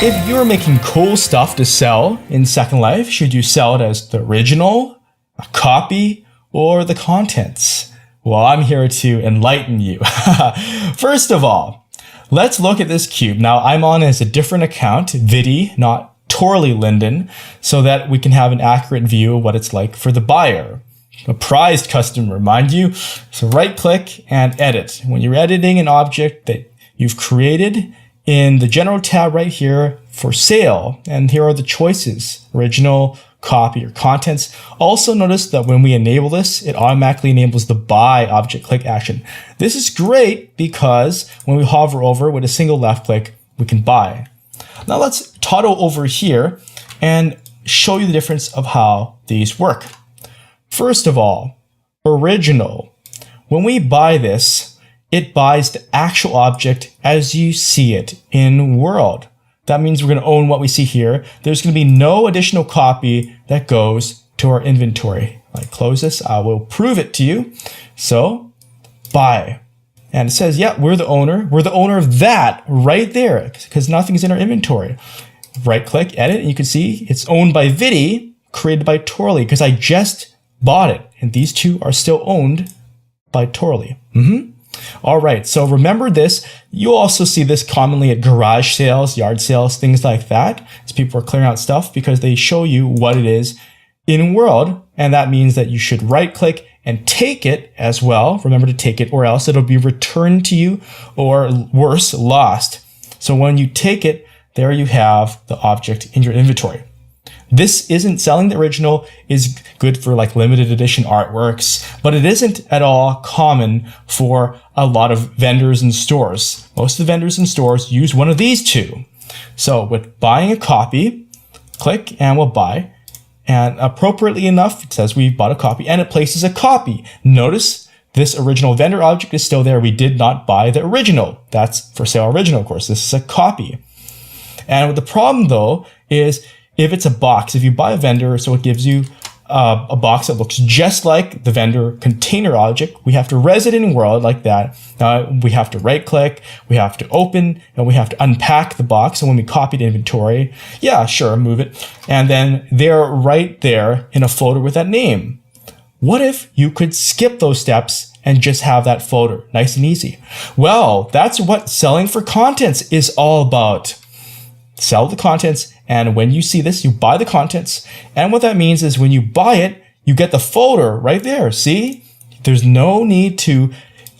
If you're making cool stuff to sell in Second Life, should you sell it as the original, a copy, or the contents? Well, I'm here to enlighten you. First of all, let's look at this cube. Now, I'm on as a different account, Vidi, not Torley Linden, so that we can have an accurate view of what it's like for the buyer. A prized customer, mind you. So right-click and edit. When you're editing an object that you've created, in the general tab right here for sale, and here are the choices, original, copy, or contents. Also notice that when we enable this, it automatically enables the buy object click action. This is great because when we hover over with a single left click, we can buy. Now let's toggle over here and show you the difference of how these work. First of all, original. When we buy this, it buys the actual object as you see it in world. That means we're going to own what we see here. There's going to be no additional copy that goes to our inventory. When I close this, I will prove it to you. So, buy. And it says, yeah, we're the owner. We're the owner of that right there because nothing's in our inventory. Right click, edit, and you can see it's owned by Vidi, created by Torley because I just bought it. And these two are still owned by Torley. All right, so remember this. You'll also see this commonly at garage sales, yard sales, things like that, as people are clearing out stuff because they show you what it is in world. And that means that you should right click and take it as well. Remember to take it or else it'll be returned to you or worse, lost. So when you take it, there you have the object in your inventory. This isn't selling the original, is good for like limited edition artworks, but it isn't at all common for a lot of vendors and stores. Most of the vendors and stores use one of these two. So with buying a copy, click and we'll buy. And appropriately enough, it says we've bought a copy and it places a copy. Notice this original vendor object is still there. We did not buy the original. That's for sale original, of course. This is a copy. And the problem though is if it's a box, if you buy a vendor, so it gives you a box that looks just like the vendor container object, we have to res it in world like that. We have to right click, we have to open, and we have to unpack the box. And when we copy the inventory, yeah, sure, move it. And then they're right there in a folder with that name. What if you could skip those steps and just have that folder? Nice and easy. Well, that's what selling for contents is all about. Sell the contents, and when you see this, you buy the contents. And what that means is when you buy it, you get the folder right there. See? There's no need to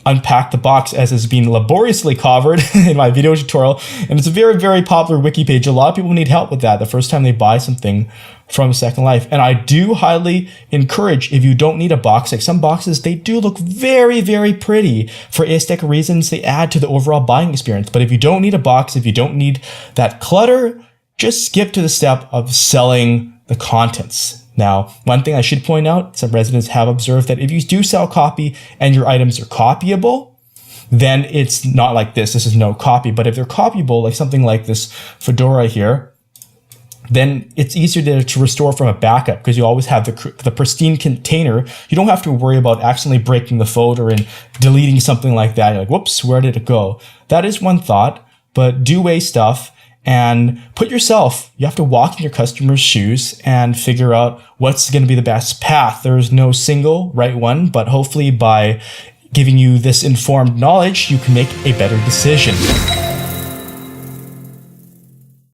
unpack the box as is being laboriously covered in my video tutorial. And it's a very, very popular wiki page. A lot of people need help with that the first time they buy something from Second Life. And I do highly encourage, if you don't need a box, like some boxes, they do look very, very pretty for aesthetic reasons. They add to the overall buying experience. But if you don't need a box, if you don't need that clutter, just skip to the step of selling the contents. Now, one thing I should point out, some residents have observed that if you do sell copy and your items are copyable, then it's not like this. This is no copy. But if they're copyable, like something like this fedora here, then it's easier to restore from a backup because you always have the pristine container. You don't have to worry about accidentally breaking the folder and deleting something like that. You're like, whoops, where did it go? That is one thought, but do weigh stuff. And you have to walk in your customer's shoes and figure out what's going to be the best path. There is no single right one, but hopefully by giving you this informed knowledge, you can make a better decision.